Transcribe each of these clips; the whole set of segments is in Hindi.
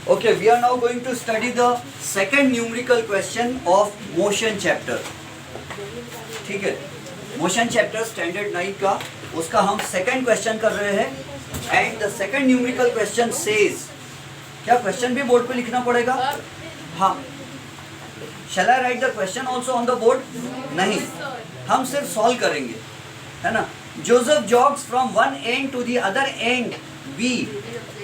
Okay, we are now going to study the second numerical question of motion chapter. ठीक है, मोशन चैप्टर स्टैंडर्ड 9 का उसका हम सेकंड क्वेश्चन कर रहे हैं and the second numerical question says, क्या क्वेश्चन भी बोर्ड पे लिखना पड़ेगा? हाँ, shall I write the question also on the board? नहीं, हम सिर्फ सॉल्व करेंगे, है ना. Joseph jogs from one end to the other end B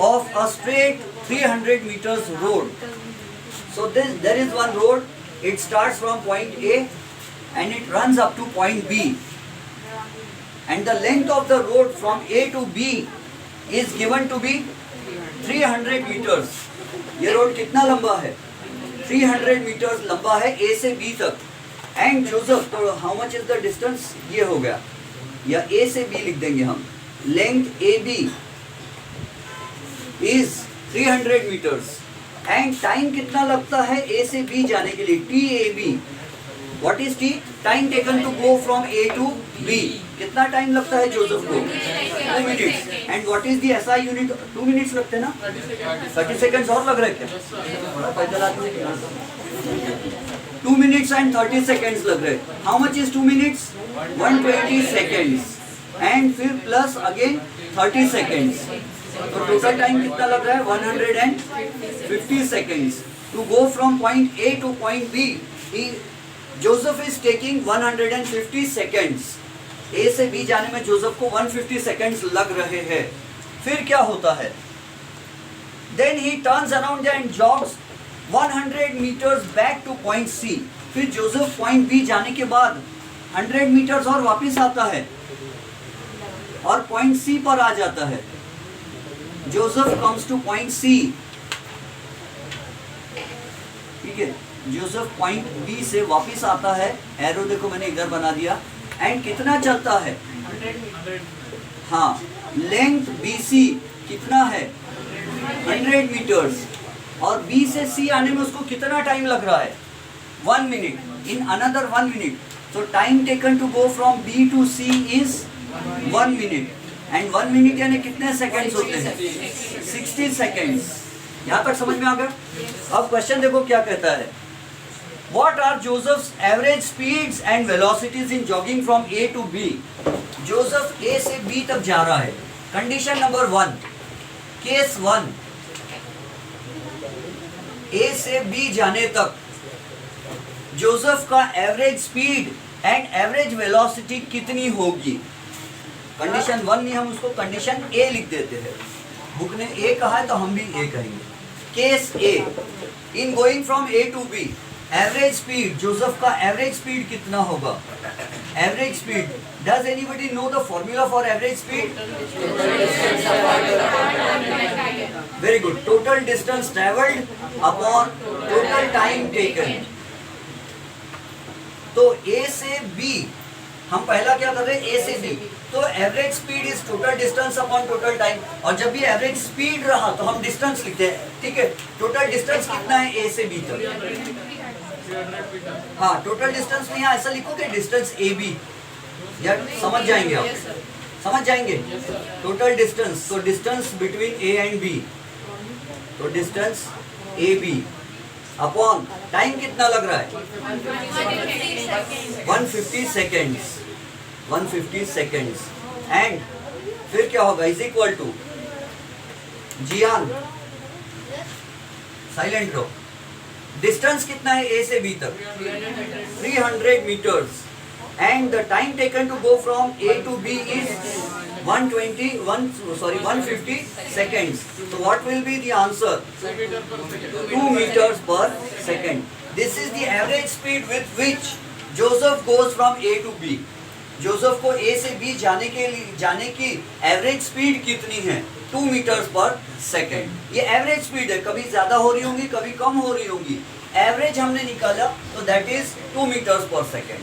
of a straight 300 meters road. So there is one road, it starts from point A and it runs up to point B, and the length of the road from A to B is given to be 300 meters. ये रोड कितना लंबा है? 300 meters लंबा है A से B तक. एंड जोसेफ, तो how much is the distance? ये हो गया, या A से B लिख देंगे हम. Length AB is 300 meters and time कितना लगता है A से B जाने के लिए? TAB. What is T? Time taken to go from A to B. कितना टाइम लगता है जोसेफ को? 2 minutes. And what is the SI unit? 2 minutes लगते हैं ना? 30 सेकंड्स और लग रहे हैं क्या? पैदल आदमी 2 मिनट्स एंड 30 सेकंड्स लग रहे हैं. How much is 2 minutes? 120 seconds and फिर प्लस अगेन 30 सेकंड्स. तो टोटल टाइम कितना लग रहा है? 150 seconds to go from point A to point B. Joseph is taking 150 seconds. A से B जाने में जोसेफ को 150 seconds लग रहे हैं. फिर क्या होता है? Then he turns around and jogs 100 meters back to point C. फिर जोसेफ point B जाने के बाद 100 meters और वापस आता है और point C पर आ जाता है. Joseph comes to point C. ठीक है, जोसेफ पॉइंट B से वापस आता है. एरो देखो मैंने इधर बना दिया. एंड कितना चलता है? 100. हाँ, लेंथ BC कितना है? 100 मीटर्स. और B से C आने में उसको कितना टाइम लग रहा है? 1 मिनट. In another 1 minute. तो time taken to go from B to C is 1 minute. And 1 minute यानी कितने सेकंड्स होते हैं? 60 सेकंड्स. यहाँ तक समझ में आ गया? अब क्वेश्चन देखो क्या कहता है. What are Joseph's average speeds and velocities in jogging from A to B? Joseph A से B तक जा रहा है. कंडीशन नंबर 1, केस 1, A से B जाने तक जोसेफ का average speed and average velocity कितनी होगी? कंडीशन 1 नहीं, हम उसको कंडीशन A लिख देते हैं. बुक ने A कहा है तो हम भी A कहेंगे. Case A, in going from A to B, average speed, Joseph का एवरेज स्पीड कितना होगा? Average speed, does anybody know the formula for average speed? Very good. Total distance travelled upon total time taken. तो A से B, हम पहला क्या कर रहे हैं? A से B. तो average speed is total distance upon total time. और जब भी एवरेज स्पीड रहा तो हम डिस्टेंस लिखते हैं. ठीक है, टोटल डिस्टेंस कितना है A से B तक? हाँ, टोटल डिस्टेंस में यहाँ ऐसा लिखोगे डिस्टेंस AB, या समझ जाएंगे आप? समझ जाएंगे. टोटल डिस्टेंस, तो distance between A and B, तो डिस्टेंस AB अपॉन टाइम कितना लग रहा है? 150 सेकेंड्स. 150 सेकेंड्स. एंड फिर क्या होगा? इज इक्वल टू, जियान साइलेंट रहो, डिस्टेंस कितना है A से B तक? 300 metres. And the time taken to go from A to B is 150 seconds. So what will be the answer? 2 meters per second. This is the average speed with which Joseph goes from A to B. Joseph को A से B जाने की एवरेज स्पीड कितनी है? 2 मीटर्स पर सेकेंड. ये एवरेज स्पीड है, कभी ज्यादा हो रही होंगी, कभी कम हो रही होंगी. एवरेज हमने निकाला तो that is 2 metres per second.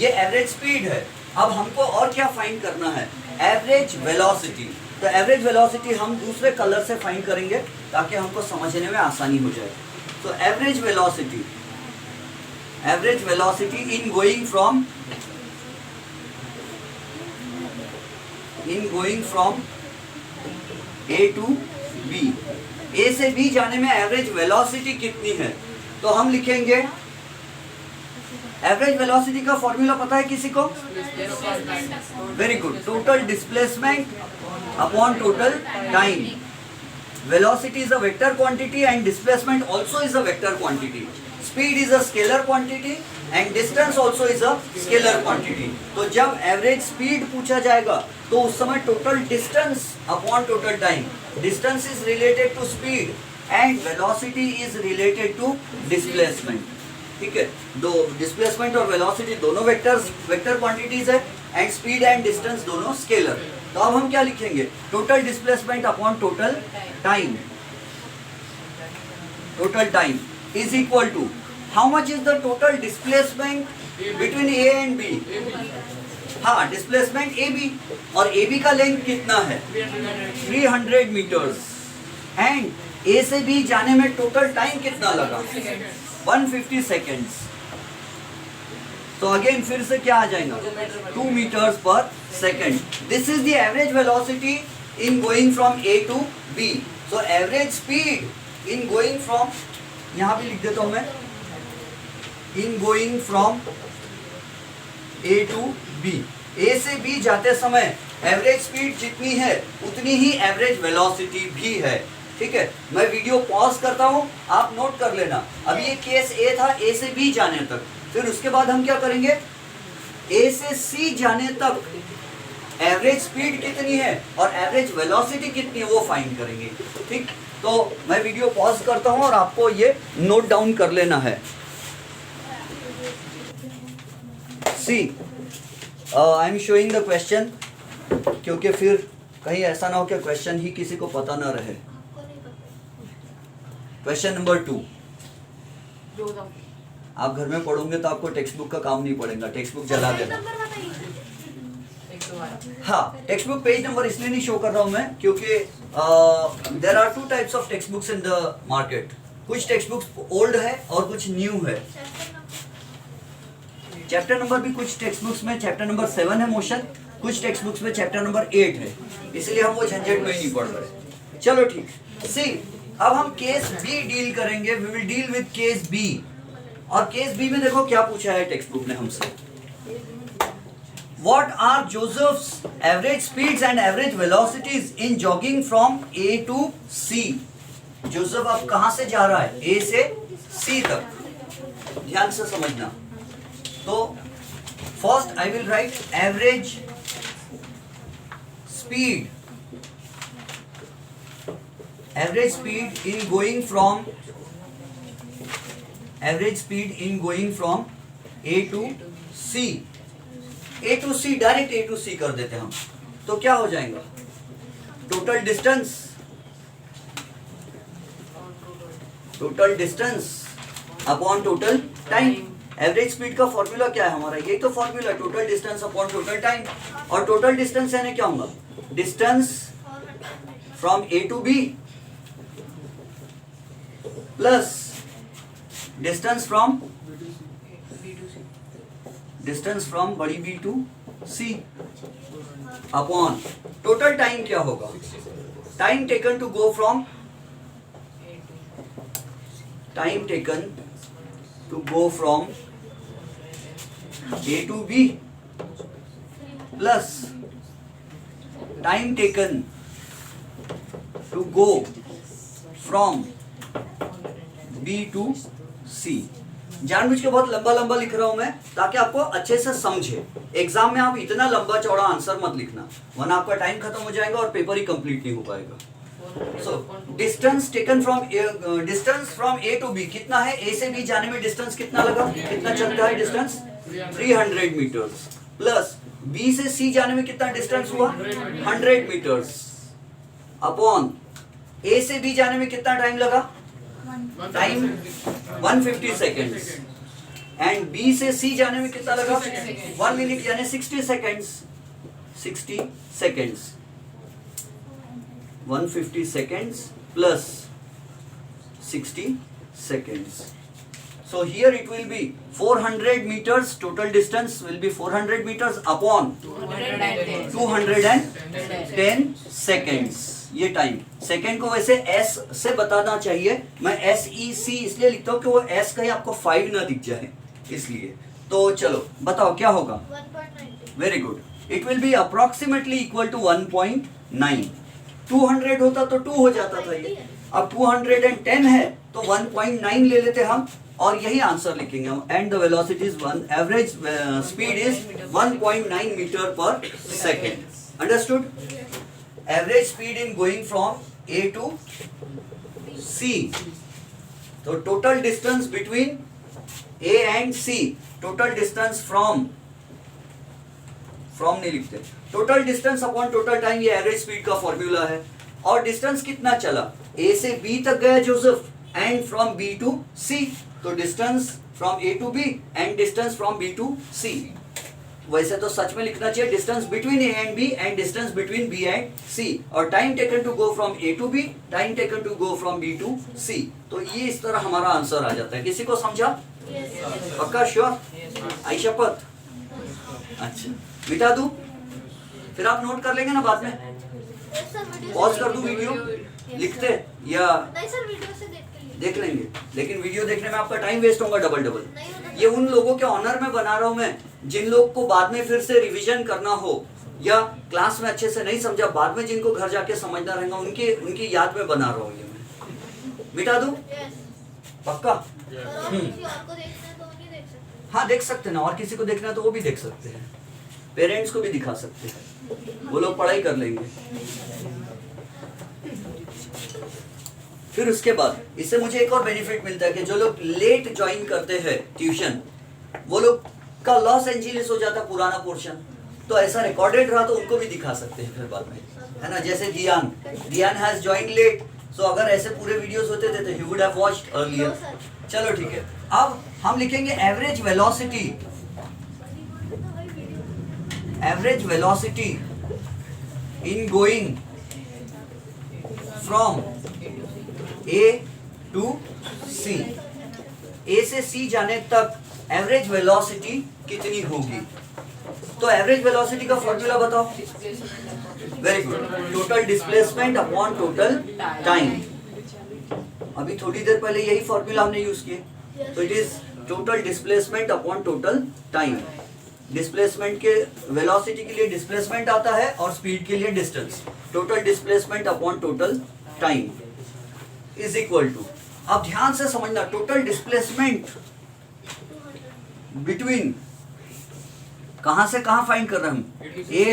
ये एवरेज स्पीड है. अब हमको और क्या फाइंड करना है? Average velocity. तो एवरेज वेलोसिटी हम दूसरे कलर से फाइंड करेंगे ताकि हमको समझने में आसानी हो जाए. तो average velocity in going from A to B. ए से बी जाने में एवरेज वेलोसिटी कितनी है, तो हम लिखेंगे एवरेज वेलोसिटी का फॉर्मूला पता है किसी को? Very good, total displacement upon total time. Velocity is a vector quantity and displacement also is a vector quantity. Speed is a scalar quantity and distance also is a scalar quantity. तो जब एवरेज स्पीड पूछा जाएगा तो उस समय total distance upon total time. Distance is related to speed and velocity is related to displacement. ठीक है, दो डिस्प्लेसमेंट और वेलोसिटी दोनों वेक्टर क्वांटिटीज है एंड स्पीड एंड डिस्टेंस दोनों स्केलर. तो अब हम क्या लिखेंगे? Total displacement upon total time. Total time is equal to how much is the total displacement between A and B. हाँ, डिस्प्लेसमेंट ए बी, और ए बी का लेंथ कितना है? 300 मीटर्स. एंड ए से बी जाने में टोटल टाइम कितना लगा? 150 सेकेंड्स. तो अगेन फिर से क्या आ जाएगा? 2 metres per second. This is the average velocity in going from A to B. So average speed in going from, यहां भी लिख देता हूं मैं, in going from A to B. A से बी जाते समय एवरेज स्पीड जितनी है उतनी ही एवरेज वेलोसिटी भी है. ठीक है, मैं वीडियो पॉज करता हूं, आप नोट कर लेना. अभी ये केस ए था, ए से बी जाने तक. फिर उसके बाद हम क्या करेंगे? ए से सी जाने तक एवरेज स्पीड कितनी है और एवरेज वेलोसिटी कितनी है वो फाइंड करेंगे. ठीक, तो मैं वीडियो पॉज करता हूं और आपको ये नोट डाउन कर लेना है. See, I am showing the question, क्योंकि फिर कहीं ऐसा ना हो कि क्वेश्चन ही किसी को पता ना रहे. Question number 2. आप घर में पढ़ोगे तो आपको टेक्स्ट बुक का काम नहीं पड़ेगा, टेक्स्ट बुक जला देना. हाँ, टेक्स्ट बुक पेज नंबर इसलिए नहीं शो कर रहा हूं मैं क्योंकि there are 2 types of text books in the market. कुछ टेक्स्ट बुक्स ओल्ड है और कुछ न्यू है. चैप्टर नंबर भी कुछ टेक्स्ट बुक्स में चैप्टर नंबर 7 है मोशन, कुछ टेक्स्ट बुक्स में चैप्टर नंबर 8 है, इसलिए हम वो झंझट में ही नहीं पढ़ रहे. चलो ठीक. सी, अब हम केस बी डील करेंगे. We will deal with case B. और केस बी में देखो क्या पूछा है टेक्स्ट बुक ने हमसे. What are Joseph's average speeds and average velocities in jogging from A to C. Joseph अब कहां से जा रहा है? ए से सी तक. ध्यान से समझना. तो first I will write average speed. Average speed in going from A to C. A to C, direct A to C कर देते हम. तो क्या हो जाएगा? Total distance upon total time. Average speed का फॉर्मूला क्या है हमारा? यही तो formula, total distance upon total time. और टोटल डिस्टेंस यानी क्या होगा? Distance from A to B plus distance from बड़ी B to C upon total time क्या होगा? Time taken to go from A to B plus time taken to go from B to C. जानबूझ के बहुत लंबा लंबा लिख रहा हूं मैं ताकि आपको अच्छे से समझे. एग्जाम में आप इतना लंबा चौड़ा आंसर मत लिखना, वरना आपका टाइम खत्म हो जाएगा और पेपर ही कंप्लीट नहीं हो पाएगा. So distance taken from A to B कितना है? ए से बी जाने में डिस्टेंस कितना लगा? कितना चलता है डिस्टेंस? 300 मीटर्स. प्लस बी से सी जाने में कितना डिस्टेंस हुआ? 100 मीटर्स. अपॉन ए से बी जाने में कितना टाइम लगा? Time 150 seconds. एंड बी से सी जाने में कितना लगा? 1 मिनट यानी 60 seconds. 150 seconds plus 60 seconds. So here it will be 400 meters. Total distance will be 400 meters upon 210 10 seconds. ये टाइम सेकेंड को वैसे एस से बताना चाहिए, मैं SEC इसलिए लिखता हूँ कि वो एस कहीं आपको 5 ना दिख जाए इसलिए। तो चलो बताओ क्या होगा। 1.90। Very good, it will be approximately equal to 1.9। 200 होता तो 2 हो जाता था ये, अब 210 है तो 1.9 ले लेते हम और यही आंसर लिखेंगे हम। And the velocity is average speed is 1.9 metre per second. Understood? Average speed in going from A to C। तो total distance between A and C, total distance from नहीं लिखते, total distance upon total time, ये एवरेज स्पीड का फॉर्मूला है। और डिस्टेंस कितना चला, A से B तक गया Joseph and from B to C, तो distance from A to B and distance from B to C। वैसे तो सच में लिखना चाहिए distance between A and B and distance between B and C, और time taken to go from A to B, time taken to go from B to C। तो ये इस तरह हमारा आंसर आ जाता है। किसी को समझा? पक्का? श्योर? आई शपथ? अच्छा, मिटा दूं? फिर आप नोट कर लेंगे ना बाद में? पॉज कर दूं वीडियो? लिखते या नहीं सर, वीडियो से देख लेंगे, लेकिन वीडियो देखने में आपका टाइम वेस्ट होगा डबल। नहीं होगा। ये उन लोगों के ऑनर में बना रहा हूं मैं जिन लोग को बाद में फिर से रिवीजन करना हो या क्लास में अच्छे से नहीं समझा, बाद में जिनको घर जाके समझना रहेगा, उनकी याद में बना रहा हूँ ये मैं। मिटा दूं? पक्का? किसी और को देखना है तो नहीं देख सकते। हाँ देख सकते ना, और किसी को देखना है तो वो भी देख सकते हैं, पेरेंट्स को भी दिखा सकते हैं, वो लोग पढ़ाई कर लेंगे। फिर उसके बाद इससे मुझे एक और बेनिफिट मिलता है कि जो लोग लेट ज्वाइन करते हैं ट्यूशन, वो लोग का लॉस एंजिलिस हो जाता पुराना पोर्शन, तो ऐसा रिकॉर्डेड रहा तो उनको भी दिखा सकते हैं फिर बाद में, है ना। जैसे दियान हैज ज्वाइन लेट, सो अगर ऐसे पूरे वीडियोस होते थे तो he would have watched earlier. चलो ठीक है, अब हम लिखेंगे average velocity in going from A to C। A से C जाने तक एवरेज वेलोसिटी कितनी होगी? तो एवरेज वेलोसिटी का फॉर्मूला बताओ। Very good, total displacement upon total time. अभी थोड़ी देर पहले यही फॉर्मूला हमने यूज किया, तो it is total displacement upon total time. Displacement के वेलोसिटी के लिए डिस्प्लेसमेंट आता है और स्पीड के लिए distance. Total displacement upon total time is equal to, अब ध्यान से समझना, टोटल डिस्प्लेसमेंट बिटवीन कहां से कहां फाइंड कर रहे हैं हम? ए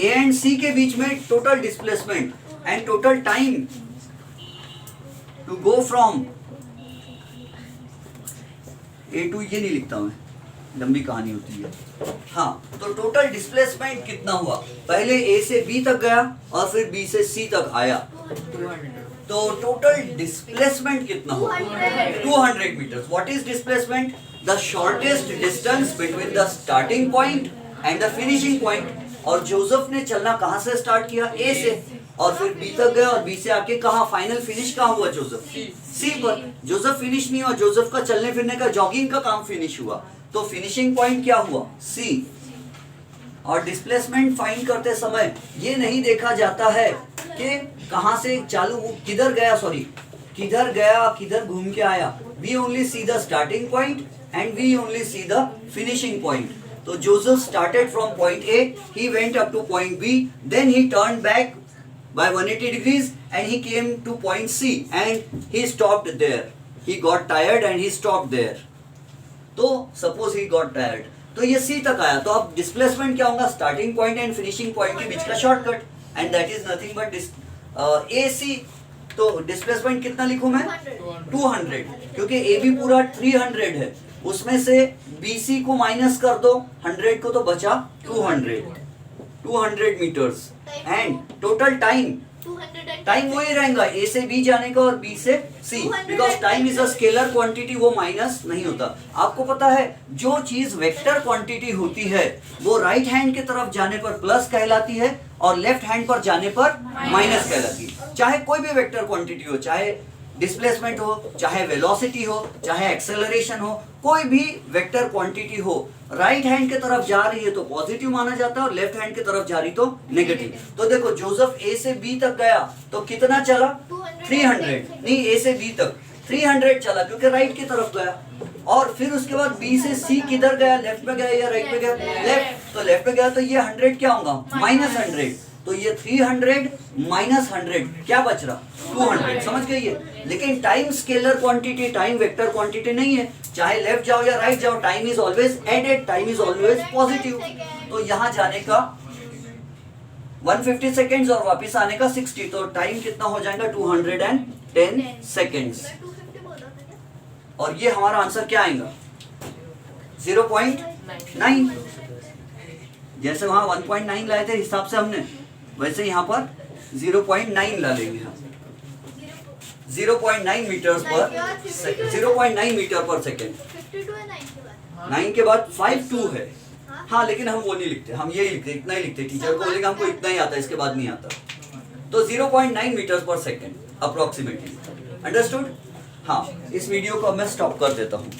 एंड सी के बीच में total displacement and total time to go from A to, ये नहीं लिखता मैं, लंबी कहानी होती है। हाँ, तो टोटल डिस्प्लेसमेंट कितना हुआ? पहले A से B तक गया और फिर B से C तक आया, तो टोटल डिस्प्लेसमेंट कितना हुआ? 200 metres. What is displacement? The shortest distance between the starting point and the finishing point. और जोसेफ ने चलना कहां से स्टार्ट किया? A से, और फिर B तक गया और B से आके कहा फाइनल फिनिश कहां हुआ? जोसेफ C पर। जोसेफ फिनिश नहीं हुआ, जोसेफ का चलने फिरने का जॉगिंग का काम फिनिश हुआ, तो फिनिशिंग पॉइंट क्या हुआ? C। और डिस्प्लेसमेंट फाइंड करते समय ये नहीं देखा जाता है कि कहां से चालू, किधर गया, किधर घूम के आया। We only see the starting point and we only see the finishing point. तो Joseph started from point A, he went up to point B, then he turned back by 180 degrees and he came to point C and he stopped there. He got tired and he stopped there. तो suppose he got tired, तो ये C तक आया, तो अब डिस्प्लेसमेंट क्या होगा? Starting point and finishing point के बीच का shortcut, and that is nothing but AC। तो डिस्प्लेसमेंट कितना लिखूं मैं? 200, क्योंकि AB पूरा 300 है, उसमें से BC को माइनस कर दो 100 को, तो बचा 200 मीटर्स। एंड टोटल टाइम वही रहेगा A से B जाने का और B से C, because time is a scalar quantity, वो माइनस नहीं होता। आपको पता है जो चीज वेक्टर क्वांटिटी होती है वो राइट हैंड की तरफ जाने पर प्लस कहलाती है और लेफ्ट हैंड पर जाने पर माइनस कहलाती है। चाहे कोई भी वेक्टर क्वांटिटी हो, चाहे डिस्प्लेसमेंट हो, चाहे वेलोसिटी हो, चाहे एक्सेलरेशन हो, कोई भी वेक्टर क्वांटिटी हो, राइट हैंड के तरफ जा रही है तो पॉजिटिव माना जाता है और लेफ्ट हैंड के तरफ जा रही तो नेगेटिव। तो देखो जोसेफ ए से बी तक गया तो कितना चला? 300। नहीं, ए से बी तक 300 चला क्योंकि राइट की तरफ गया। और फिर उसके बाद बी से सी किधर गया? लेफ्ट में गया या राइट में गया? लेफ्ट। तो लेफ्ट में गया तो ये 100 क्या होगा? -100। तो ये 300 माइनस 100 क्या बच रहा? 200। समझ गए ये? लेकिन time scalar quantity, time vector quantity नहीं है। चाहे लेफ्ट जाओ या राइट जाओ, time is always added, time is always positive. तो यहाँ जाने का 150 सेकेंड्स और वापस आने का 60, तो टाइम कितना हो जाएगा? 210 सेकेंड्स। मैं 250 बोल रहा था क्या? और ये हमारा आंसर क्या आएगा? 0.9। जैसे वहां 1.9 लाए थे हिसाब से हमने, वैसे यहाँ पर 0.9 ला लेंगे हम। 0.9 मीटर्स पर 0.9 मीटर पर सेकेंड। 52 है 9 के बाद। 9 के बाद 52 है। हाँ, लेकिन हम वो नहीं लिखते, हम यही लिखते, इतना ही लिखते। टीचर को बोलेंगे हमको इतना ही आता है, इसके बाद नहीं आता। तो 0.9 metres per second approximately. Understood? हाँ, इस वीडियो को अब मैं स्टॉप कर देता हूँ।